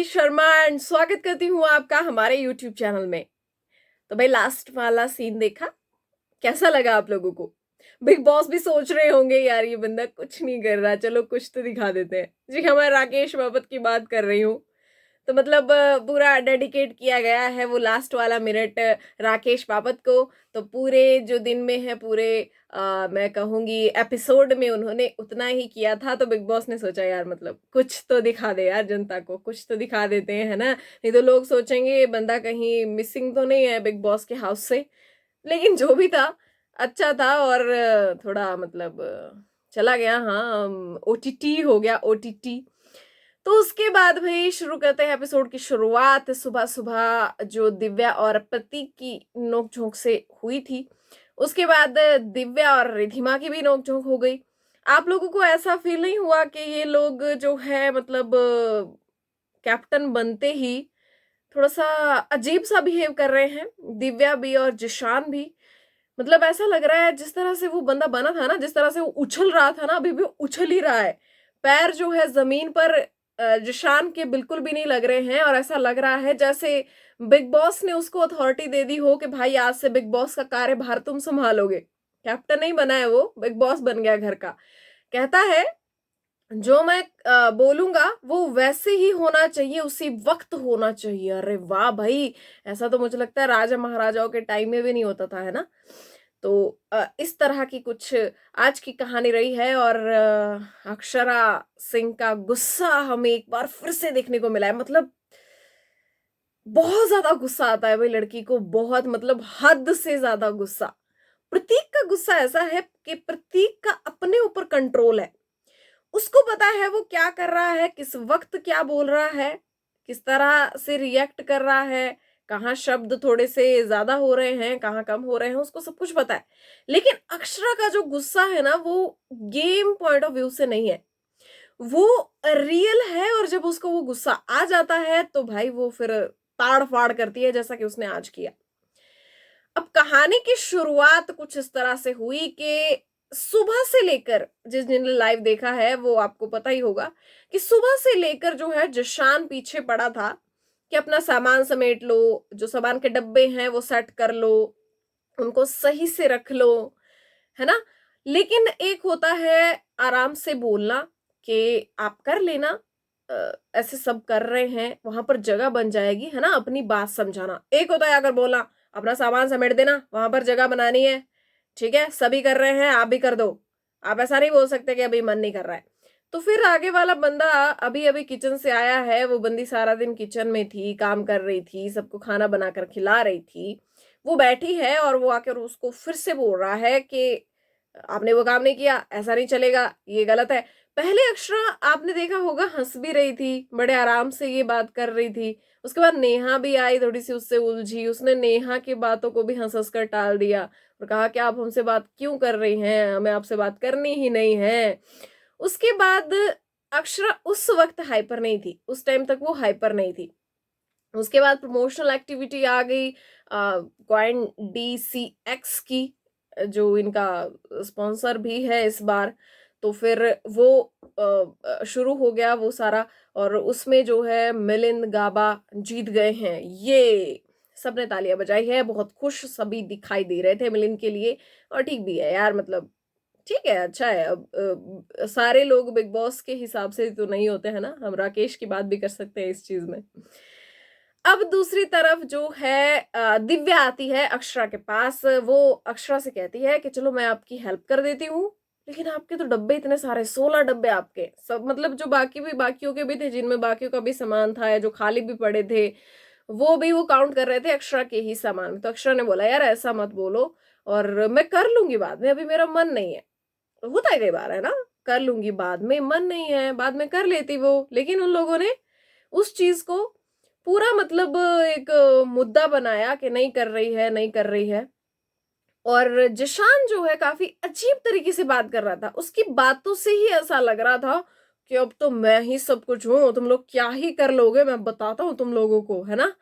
निधि Sharma and स्वागत करती हूँ आपका हमारे यूट्यूब चैनल में। तो भाई लास्ट वाला सीन देखा, कैसा लगा आप लोगों को? बिग बॉस भी सोच रहे होंगे यार ये बंदा कुछ नहीं कर रहा, चलो कुछ तो दिखा देते हैं। जी हाँ, मैं राकेश बाबत की बात कर रही हूँ। तो मतलब पूरा डेडिकेट किया गया है वो लास्ट वाला मिनट राकेश बाबत को। तो पूरे जो दिन में है पूरे मैं कहूँगी एपिसोड में उन्होंने उतना ही किया था। तो बिग बॉस ने सोचा यार मतलब कुछ तो दिखा दे यार, जनता को कुछ तो दिखा देते हैं, है ना? नहीं तो लोग सोचेंगे ये बंदा कहीं मिसिंग तो नहीं है बिग बॉस के हाउस से। लेकिन जो भी था अच्छा था और थोड़ा मतलब चला गया। हाँ, ओटीटी हो गया, ओटीटी। तो उसके बाद भाई शुरू करते हैं एपिसोड की शुरुआत। सुबह सुबह जो दिव्या और प्रतीक की नोकझोंक से हुई थी, उसके बाद दिव्या और रिधिमा की भी नोकझोंक हो गई। आप लोगों को ऐसा फील नहीं हुआ कि ये लोग जो है मतलब कैप्टन बनते ही थोड़ा सा अजीब सा बिहेव कर रहे हैं? दिव्या भी और जिशान भी। मतलब ऐसा लग रहा है जिस तरह से वो बंदा बना था ना, जिस तरह से वो उछल रहा था ना, अभी भी उछल ही रहा है। पैर जो है जमीन पर जिशान के बिल्कुल भी नहीं लग रहे हैं और ऐसा लग रहा है जैसे बिग बॉस ने उसको अथॉरिटी दे दी हो कि भाई आज से बिग बॉस का कार्यभार तुम संभालोगे। कैप्टन नहीं बना है वो, बिग बॉस बन गया घर का। कहता है जो मैं बोलूंगा वो वैसे ही होना चाहिए, उसी वक्त होना चाहिए। अरे वाह भाई, ऐसा तो मुझे लगता है राजा महाराजाओं के टाइम में भी नहीं होता था, है ना? तो इस तरह की कुछ आज की कहानी रही है और अक्षरा सिंह का गुस्सा हमें एक बार फिर से देखने को मिला है। मतलब बहुत ज्यादा गुस्सा आता है भाई लड़की को, बहुत मतलब हद से ज्यादा गुस्सा। प्रतीक का गुस्सा ऐसा है कि प्रतीक का अपने ऊपर कंट्रोल है। उसको पता है वो क्या कर रहा है, किस वक्त क्या बोल रहा है, किस तरह से रिएक्ट कर रहा है, कहाँ शब्द थोड़े से ज्यादा हो रहे हैं, कहाँ कम हो रहे हैं, उसको सब कुछ पता है। लेकिन अक्षरा का जो गुस्सा है ना, वो गेम पॉइंट ऑफ व्यू से नहीं है, वो रियल है। और जब उसको वो गुस्सा आ जाता है तो भाई वो फिर ताड़ फाड़ करती है, जैसा कि उसने आज किया। अब कहानी की शुरुआत कुछ इस तरह से हुई कि सुबह से लेकर, जिस दिन लाइव देखा है वो आपको पता ही होगा कि सुबह से लेकर जो है जिशान पीछे पड़ा था कि अपना सामान समेट लो, जो सामान के डब्बे हैं वो सेट कर लो, उनको सही से रख लो, है ना? लेकिन एक होता है आराम से बोलना कि आप कर लेना, ऐसे सब कर रहे हैं वहां पर जगह बन जाएगी, है ना? अपनी बात समझाना। एक होता है अगर बोला अपना सामान समेट देना, वहां पर जगह बनानी है, ठीक है सभी कर रहे हैं आप भी कर दो। आप ऐसा नहीं बोल सकते कि अभी मन नहीं कर रहा है। तो फिर आगे वाला बंदा अभी अभी किचन से आया है, वो बंदी सारा दिन किचन में थी, काम कर रही थी, सबको खाना बनाकर खिला रही थी। वो बैठी है और वो आकर उसको फिर से बोल रहा है कि आपने वो काम नहीं किया, ऐसा नहीं चलेगा, ये गलत है। पहले अक्षरा आपने देखा होगा हंस भी रही थी, बड़े आराम से ये बात कर रही थी। उसके बाद नेहा भी आई, थोड़ी सी उससे उलझी, उसने नेहा की बातों को भी हंस हंस कर टाल दिया और कहा कि आप हमसे बात क्यों कर रही हैं, हमें आपसे बात करनी ही नहीं है। उसके बाद अक्षरा उस वक्त हाइपर नहीं थी, उस टाइम तक वो हाइपर नहीं थी। उसके बाद प्रमोशनल एक्टिविटी आ गई क्वाइन DCX की, जो इनका स्पॉन्सर भी है इस बार। तो फिर वो शुरू हो गया वो सारा, और उसमें जो है मिलिंद गाबा जीत गए हैं। ये सबने तालियां बजाई है, बहुत खुश सभी दिखाई दे रहे थे मिलिंद के लिए। और ठीक भी है यार, मतलब ठीक है, अच्छा है। अब सारे लोग बिग बॉस के हिसाब से तो नहीं होते हैं ना, हम राकेश की बात भी कर सकते हैं इस चीज में। अब दूसरी तरफ जो है दिव्या आती है अक्षरा के पास। वो अक्षरा से कहती है कि चलो मैं आपकी हेल्प कर देती हूँ, लेकिन आपके तो डब्बे इतने सारे, 16 डब्बे आपके सब, मतलब जो बाकियों के भी थे, जिनमें बाकियों का भी सामान था या जो खाली भी पड़े थे, वो भी वो काउंट कर रहे थे अक्षरा के ही सामान में। तो अक्षरा ने बोला यार ऐसा मत बोलो, और मैं कर लूंगी बाद में, अभी मेरा मन नहीं है। होता है कई बार, है ना? कर लूंगी बाद में, मन नहीं है, बाद में कर लेती वो। लेकिन उन लोगों ने उस चीज को पूरा मतलब एक मुद्दा बनाया कि नहीं कर रही है, नहीं कर रही है। और जिशान जो है काफी अजीब तरीके से बात कर रहा था, उसकी बातों से ही ऐसा लग रहा था कि अब तो मैं ही सब कुछ हूं, तुम लोग क्या ही कर लोगे, मैं बताता हूँ तुम लोगों को, है ना?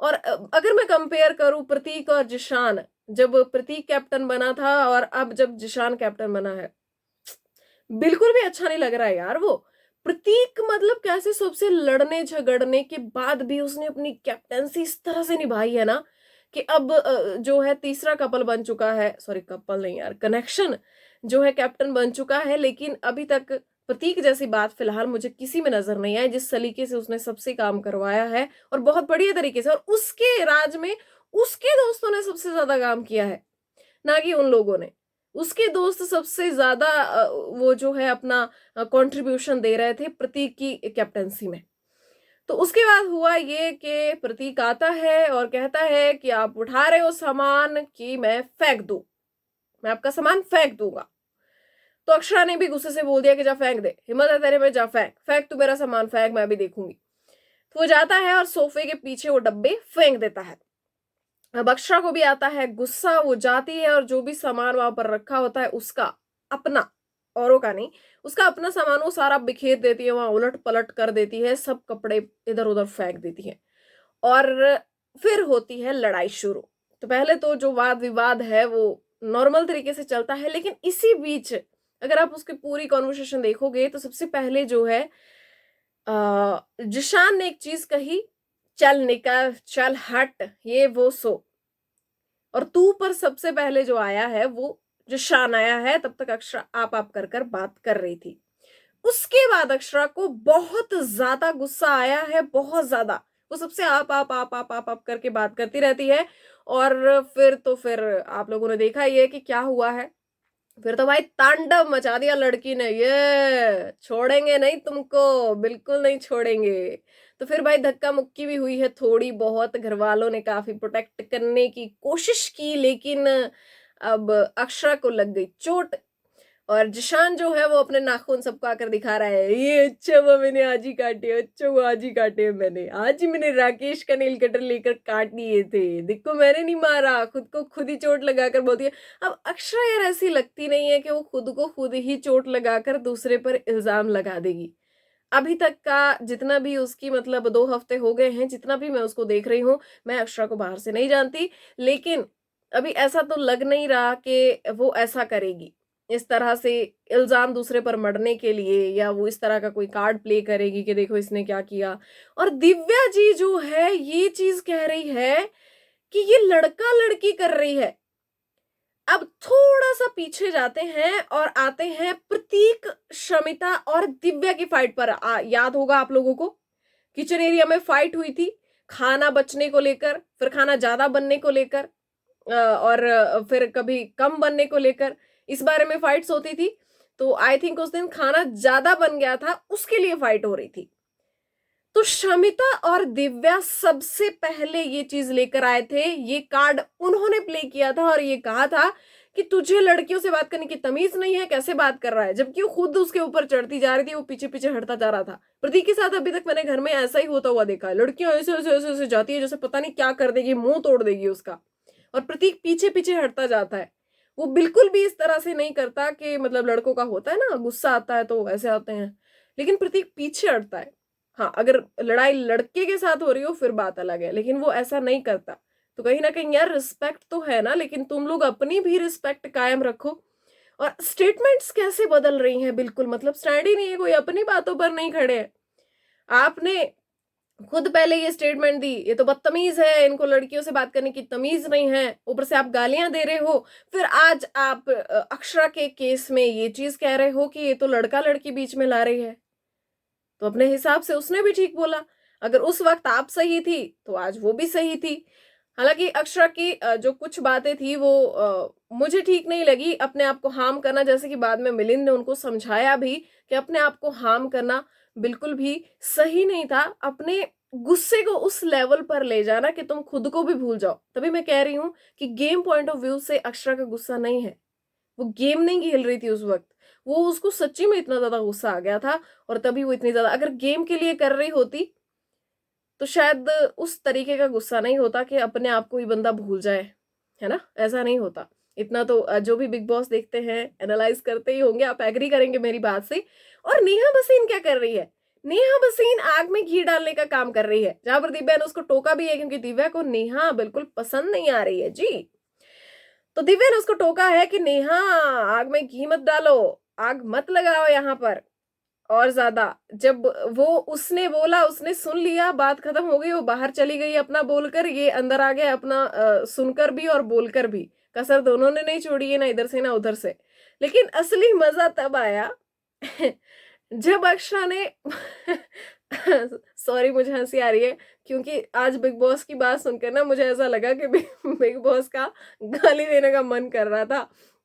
और अगर मैं कंपेयर करूं प्रतीक और जिशान, जब प्रतीक कैप्टन बना था और अब जब जिशान कैप्टन बना है, बिल्कुल भी अच्छा नहीं लग रहा है यार वो। प्रतीक मतलब कैसे सबसे लड़ने झगड़ने के बाद भी उसने अपनी कैप्टेंसी इस तरह से निभाई है ना कि अब जो है तीसरा कपल बन चुका है, सॉरी कपल नहीं यार, कनेक्शन जो है कैप्टन बन चुका है। लेकिन अभी तक प्रतीक जैसी बात फिलहाल मुझे किसी में नजर नहीं आई जिस सलीके से उसने सबसे काम करवाया है, और बहुत बढ़िया तरीके से। और उसके राज में उसके दोस्तों ने सबसे ज्यादा काम किया है, ना कि उन लोगों ने। उसके दोस्त सबसे ज्यादा वो जो है अपना कंट्रीब्यूशन दे रहे थे प्रतीक की कैप्टेंसी में। तो उसके बाद हुआ ये कि प्रतीक आता है और कहता है कि आप उठा रहे हो सामान कि मैं फेंक दूं, मैं आपका सामान फेंक दूंगा। तो अक्षरा ने भी गुस्से से बोल दिया कि जा फेंक दे, हिम्मत है तेरे में, जा फेंक फेंक तू मेरा सामान फेंक, मैं भी देखूंगी। तो वो जाता है और सोफे के पीछे वो डब्बे फेंक देता है। अब अक्षरा को भी आता है गुस्सा, वो जाती है और जो भी सामान वहां पर रखा होता है उसका अपना, औरों का नहीं, उसका अपना सामान वो सारा बिखेर देती है, वहां उलट पलट कर देती है, सब कपड़े इधर उधर फेंक देती है। और फिर होती है लड़ाई शुरू। तो पहले तो जो वाद विवाद है वो नॉर्मल तरीके से चलता है, लेकिन इसी बीच अगर आप उसकी पूरी कॉन्वर्सेशन देखोगे तो सबसे पहले जो है जिशान ने एक चीज कही, चल निकल, चल हट, ये वो सो। और तू पर सबसे पहले जो आया है वो जिशान आया है। तब तक अक्षरा आप कर बात कर रही थी। उसके बाद अक्षरा को बहुत ज्यादा गुस्सा आया है, बहुत ज्यादा। वो सबसे आप करके बात करती रहती है। और फिर आप लोगों ने देखा ये कि क्या हुआ है। फिर तो भाई तांडव मचा दिया लड़की ने, ये छोड़ेंगे नहीं तुमको, बिल्कुल नहीं छोड़ेंगे। तो फिर भाई धक्का मुक्की भी हुई है थोड़ी बहुत, घर वालों ने काफी प्रोटेक्ट करने की कोशिश की, लेकिन अब अक्षरा को लग गई चोट। और जिशान जो है वो अपने नाखून सबको आकर दिखा रहा है, ये अच्छा हुआ मैंने आज ही काटे, अच्छा हुआ आज ही काटे, मैंने आज ही मैंने राकेश का नेल कटर लेकर काट दिए थे, देखो मैंने नहीं मारा, खुद को खुद ही चोट लगाकर बोलती है। अब अक्षरा यार ऐसी लगती नहीं है कि वो खुद को खुद ही चोट लगाकर दूसरे पर इल्जाम लगा देगी। अभी तक का जितना भी उसकी मतलब 2 हफ्ते हो गए हैं, जितना भी मैं उसको देख रही हूँ, मैं अक्षरा को बाहर से नहीं जानती, लेकिन अभी ऐसा तो लग नहीं रहा कि वो ऐसा करेगी, इस तरह से इल्जाम दूसरे पर मढ़ने के लिए, या वो इस तरह का कोई कार्ड प्ले करेगी कि देखो इसने क्या किया। और दिव्या जी जो है ये चीज कह रही है कि ये लड़का लड़की कर रही है। अब थोड़ा सा पीछे जाते हैं और आते हैं प्रतीक, शमिता और दिव्या की फाइट पर। याद होगा आप लोगों को, किचन एरिया में फाइट हुई थी खाना बचने को लेकर, फिर खाना ज्यादा बनने को लेकर, और फिर कभी कम बनने को लेकर, इस बारे में फाइट्स होती थी। तो आई थिंक उस दिन खाना ज्यादा बन गया था, उसके लिए फाइट हो रही थी। तो शमिता और दिव्या सबसे पहले ये चीज लेकर आए थे, ये कार्ड उन्होंने प्ले किया था और ये कहा था कि तुझे लड़कियों से बात करने की तमीज नहीं है, कैसे बात कर रहा है, जबकि वो खुद उसके ऊपर चढ़ती जा रही थी, वो पीछे पीछे हटता जा रहा था। प्रतीक के साथ अभी तक मैंने घर में ऐसा ही होता हुआ देखा है, लड़कियां ऐसे ऐसे ऐसे ऐसे जाती है जैसे पता नहीं क्या कर देगी, मुंह तोड़ देगी उसका, और प्रतीक पीछे पीछे हटता जाता है। वो बिल्कुल भी इस तरह से नहीं करता कि मतलब लड़कों का होता है ना, गुस्सा आता है तो ऐसे आते हैं, लेकिन प्रतीक पीछे हटता है। हाँ, अगर लड़ाई लड़के के साथ हो रही हो फिर बात अलग है, लेकिन वो ऐसा नहीं करता। तो कहीं ना कहीं यार रिस्पेक्ट तो है ना, लेकिन तुम लोग अपनी भी रिस्पेक्ट कायम रखो। और स्टेटमेंट्स कैसे बदल रही हैं, बिल्कुल मतलब स्टैंड ही नहीं है, कोई अपनी बातों पर नहीं खड़े हैं। आपने खुद पहले ये स्टेटमेंट दी, ये तो बदतमीज है, इनको लड़कियों से बात करने की तमीज नहीं है, ऊपर से आप गालियां दे रहे हो। फिर आज आप अक्षरा के केस में ये चीज कह रहे हो कि ये तो लड़का लड़की बीच में ला रही है। तो अपने हिसाब से उसने भी ठीक बोला, अगर उस वक्त आप सही थी तो आज वो भी सही थी। हालांकि अक्षरा की जो कुछ बातें थी वो मुझे ठीक नहीं लगी, अपने आप को हार्म करना, जैसे कि बाद में मिलिंद ने उनको समझाया भी कि अपने आप को हार्म करना बिल्कुल भी सही नहीं था। अपने गुस्से को उस लेवल पर ले जाना कि तुम खुद को भी भूल जाओ। तभी मैं कह रही हूं कि गेम पॉइंट ऑफ व्यू से अक्षरा का गुस्सा नहीं है, वो गेम नहीं खेल रही थी उस वक्त, वो उसको सच्ची में इतना ज्यादा गुस्सा आ गया था। और तभी वो इतनी ज्यादा, अगर गेम के लिए कर रही होती तो शायद उस तरीके का गुस्सा नहीं होता कि अपने आप को ही बंदा भूल जाए, है ना, ऐसा नहीं होता। इतना तो जो भी बिग बॉस देखते हैं एनालाइज करते ही होंगे, आप एग्री करेंगे मेरी बात से। और नेहा भसीन क्या कर रही है, नेहा भसीन आग में घी डालने का काम कर रही है, जहां पर दिव्या ने उसको टोका भी है, क्योंकि दिव्या को नेहा बिल्कुल पसंद नहीं आ रही है जी। तो दिव्या ने उसको टोका है कि नेहा आग में घी मत डालो, आग मत लगाओ यहाँ पर। और ज़्यादा जब वो उसने बोला, उसने सुन लिया, बात खत्म हो गई, वो बाहर चली गई अपना बोलकर, ये अंदर आ गया अपना सुनकर भी और बोलकर भी। कसर दोनों ने नहीं छोड़ी है, ना इधर से ना उधर से। लेकिन असली मजा तब आया जब अक्षरा ने सॉरी मुझे हंसी आ रही है, क्योंकि आज बिग बॉस की बात सुनकर ना मुझे ऐसा लगा कि बिग बॉस का गाली देने का मन कर रहा था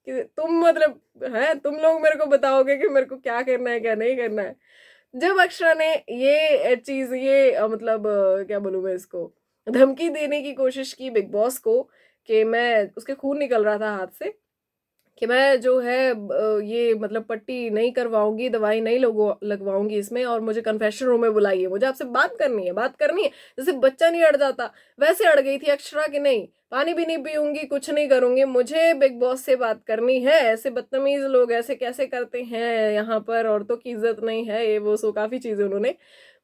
कि तुम मतलब है, तुम लोग मेरे को बताओगे कि मेरे को क्या करना है क्या नहीं करना है। जब अक्षरा ने ये चीज ये मतलब क्या बोलूं मैं इसको, धमकी देने की कोशिश की बिग बॉस को, कि मैं उसके खून निकल रहा था हाथ से, कि मैं जो है ये मतलब पट्टी नहीं करवाऊंगी, दवाई नहीं लगवाऊंगी इसमें, और मुझे कन्फेशन रूम में बुलाइए, मुझे आपसे बात करनी है, बात करनी है। जैसे बच्चा नहीं अड़ जाता वैसे अड़ गई थी अक्षरा कि नहीं, पानी भी नहीं पीऊंगी, कुछ नहीं करूंगी, मुझे बिग बॉस से बात करनी है। ऐसे बदतमीज लोग ऐसे कैसे करते हैं, यहाँ पर औरतों की इज्जत नहीं है, ये वो सो काफी चीजें उन्होंने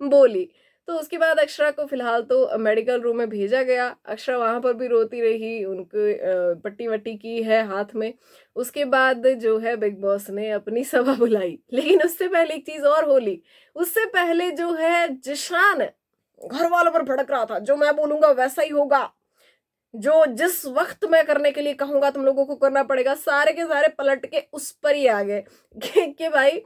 बोली। तो उसके बाद अक्षरा को फिलहाल तो मेडिकल रूम में भेजा गया। अक्षरा वहां पर भी रोती रही, उनके पट्टी वट्टी की है हाथ में। उसके बाद जो है बिग बॉस ने अपनी सभा बुलाई, लेकिन उससे पहले एक चीज और होली। उससे पहले जो है जिशान घर वालों पर भड़क रहा था, जो मैं बोलूंगा वैसा ही होगा, जो जिस वक्त मैं करने के लिए कहूंगा तुम लोगों को करना पड़ेगा। सारे के सारे पलट के उस पर ही आ गए कि भाई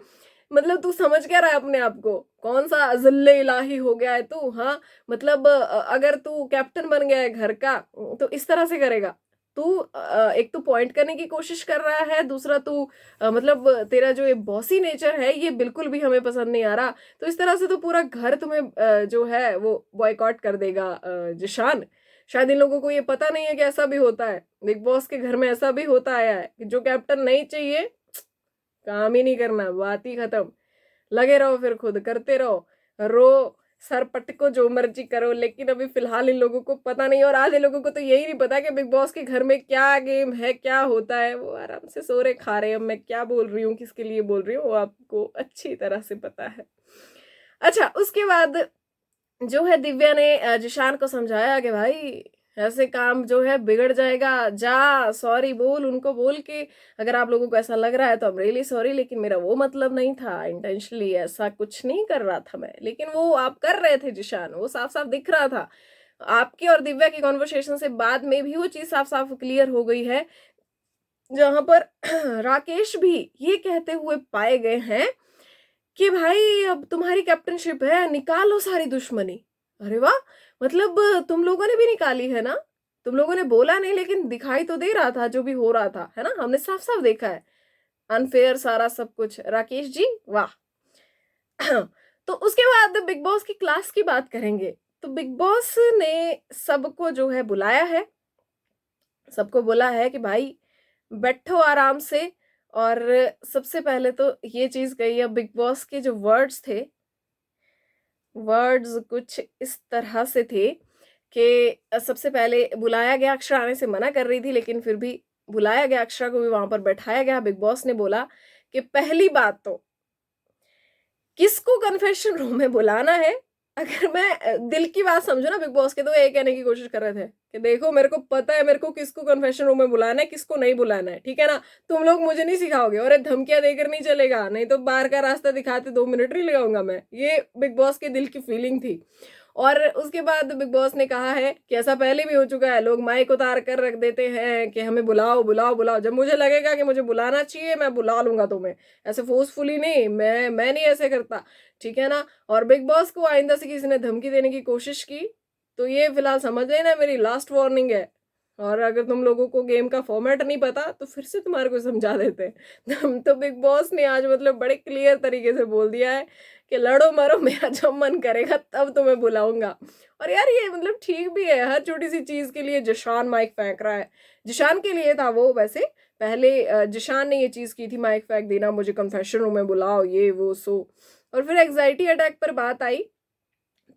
मतलब तू समझ क्या रहा है अपने आप को, कौन सा अज़ल्ले इलाही हो गया है तू। हाँ मतलब अगर तू कैप्टन बन गया है घर का तो इस तरह से करेगा तू। एक तो पॉइंट करने की कोशिश कर रहा है, दूसरा तू मतलब तेरा जो ये बॉसी नेचर है ये बिल्कुल भी हमें पसंद नहीं आ रहा। तो इस तरह से तो पूरा घर तुम्हें जो है वो बॉयकॉट कर देगा जिशान। शायद इन लोगों को ये पता नहीं है कि ऐसा भी होता है, बिग बॉस के घर में ऐसा भी होता आया है कि जो कैप्टन नहीं चाहिए काम ही नहीं करना, बात ही खत्म। लगे रहो फिर खुद करते रहो, रो सर पटको जो मर्जी करो। लेकिन अभी फिलहाल इन लोगों को पता नहीं, और आधे लोगों को तो यही नहीं पता कि बिग बॉस के घर में क्या गेम है, क्या होता है। वो आराम से सो रहे खा रहे। अब मैं क्या बोल रही हूँ, किसके लिए बोल रही हूँ, वो आपको अच्छी तरह से पता है। अच्छा, उसके बाद जो है दिव्या ने जिशान को समझाया कि भाई ऐसे काम जो है बिगड़ जाएगा, जा सॉरी बोल उनको, बोल के अगर आप लोगों को ऐसा लग रहा है तो आई एम रियली सॉरी, लेकिन मेरा वो मतलब नहीं था, इंटेंशनली ऐसा कुछ नहीं कर रहा था मैं। लेकिन वो आप कर रहे थे जिशान, वो साफ साफ दिख रहा था। आपकी और दिव्या की कॉन्वर्सेशन से बाद में भी वो चीज साफ साफ क्लियर हो गई है, जहां पर राकेश भी ये कहते हुए पाए गए हैं कि भाई अब तुम्हारी कैप्टनशिप है, निकालो सारी दुश्मनी। अरे वाह, मतलब तुम लोगों ने भी निकाली है ना, तुम लोगों ने बोला नहीं लेकिन दिखाई तो दे रहा था जो भी हो रहा था, है ना, हमने साफ साफ देखा है। अनफेयर सारा सब कुछ, राकेश जी वाह। तो उसके बाद बिग बॉस की क्लास की बात करेंगे। तो बिग बॉस ने सबको जो है बुलाया है, सबको बोला है कि भाई बैठो आराम से। और सबसे पहले तो ये चीज कही है, बिग बॉस के जो वर्ड्स थे, वर्ड्स कुछ इस तरह से थे कि सबसे पहले बुलाया गया, अक्षरा आने से मना कर रही थी लेकिन फिर भी बुलाया गया, अक्षरा को भी वहां पर बैठाया गया। बिग बॉस ने बोला कि पहली बात तो किसको कन्फेशन रूम में बुलाना है। अगर मैं दिल की बात समझू ना, बिग बॉस के तो ये कहने की कोशिश कर रहे थे कि देखो मेरे को पता है मेरे को किसको कन्फेशन रूम में बुलाना है, किसको नहीं बुलाना है, ठीक है ना। तुम लोग मुझे नहीं सिखाओगे, और धमकियां देकर नहीं चलेगा, नहीं तो बाहर का रास्ता दिखाते 2 मिनट नहीं लगाऊंगा मैं। ये बिग बॉस के दिल की फीलिंग थी। और उसके बाद बिग बॉस ने कहा है कि ऐसा पहले भी हो चुका है, लोग माइक उतार कर रख देते हैं कि हमें बुलाओ बुलाओ बुलाओ, जब मुझे लगेगा कि मुझे बुलाना चाहिए मैं बुला लूंगा तुम्हें, ऐसे फोर्सफुली नहीं, मैं नहीं ऐसे करता, ठीक है ना। और बिग बॉस को आइंदा से किसी ने धमकी देने की कोशिश की तो ये फिलहाल समझ लेना मेरी लास्ट वार्निंग है। और अगर तुम लोगों को गेम का फॉर्मेट नहीं पता तो फिर से तुम्हारे को समझा देते हैं। तो बिग बॉस ने आज मतलब बड़े क्लियर तरीके से बोल दिया है कि लड़ो मरो, मेरा जब मन करेगा तब तुम्हें बुलाऊंगा। और यार ये मतलब ठीक भी है, हर छोटी सी चीज के लिए जिशान माइक फेंक रहा है। जिशान के लिए था वो, वैसे पहले जिशान ने ये चीज की थी, माइक फेंक देना, मुझे कन्फेशन रूम में बुलाओ, ये वो सो। और फिर एग्जाइटी अटैक पर बात आई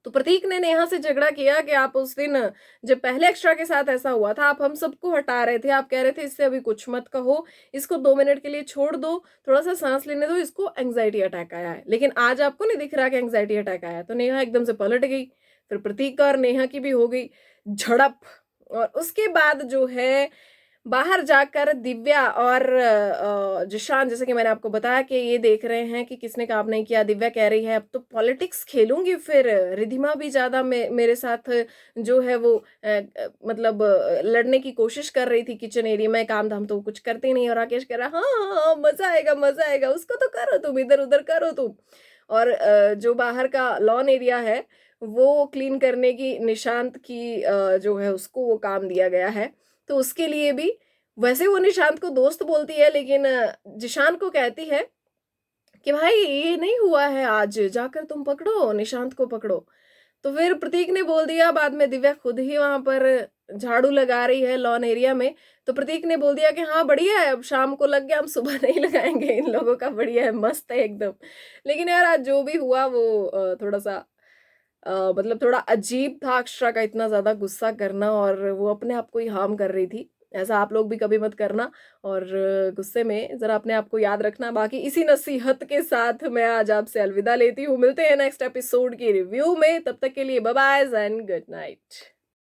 तो प्रतीक ने नेहा से झगड़ा किया कि आप उस दिन जब पहले एक्स्ट्रा के साथ ऐसा हुआ था, आप हम सबको हटा रहे थे, आप कह रहे थे इससे अभी कुछ मत कहो, इसको 2 मिनट के लिए छोड़ दो, थोड़ा सा सांस लेने दो, इसको एंग्जाइटी अटैक आया है। लेकिन आज आपको नहीं दिख रहा कि एंग्जाइटी अटैक आया। तो नेहा एकदम से पलट गई, फिर प्रतीक का और नेहा की भी हो गई झड़प। और उसके बाद जो है बाहर जाकर दिव्या और जिशान, जैसे कि मैंने आपको बताया कि ये देख रहे हैं कि किसने काम नहीं किया। दिव्या कह रही है अब तो पॉलिटिक्स खेलूंगी फिर। रिधिमा भी ज्यादा मेरे साथ जो है वो मतलब लड़ने की कोशिश कर रही थी किचन एरिया में। काम धाम तो वो कुछ करते नहीं। और राकेश कह रहा हाँ हाँ हाँ, मजा आएगा, उसको तो करो तुम, इधर उधर करो तुम। और जो बाहर का लॉन एरिया है वो क्लीन करने की निशांत की जो है उसको वो काम दिया गया है। तो उसके लिए भी वैसे वो निशांत को दोस्त बोलती है, लेकिन जिशान को कहती है कि भाई ये नहीं हुआ है, आज जाकर तुम पकड़ो, निशांत को पकड़ो। तो फिर प्रतीक ने बोल दिया, बाद में दिव्या खुद ही वहां पर झाड़ू लगा रही है लॉन एरिया में। तो प्रतीक ने बोल दिया कि हाँ बढ़िया है, अब शाम को लग गया, हम सुबह नहीं लगाएंगे इन लोगों का, बढ़िया है, मस्त है एकदम। लेकिन यार आज जो भी हुआ वो थोड़ा सा मतलब थोड़ा अजीब था। अक्षरा का इतना ज्यादा गुस्सा करना, और वो अपने आप को ही हार्म कर रही थी। ऐसा आप लोग भी कभी मत करना, और गुस्से में जरा अपने आप को याद रखना। बाकी इसी नसीहत के साथ मैं आज आपसे अलविदा लेती हूँ। मिलते हैं नेक्स्ट एपिसोड की रिव्यू में, तब तक के लिए bye bye and good night.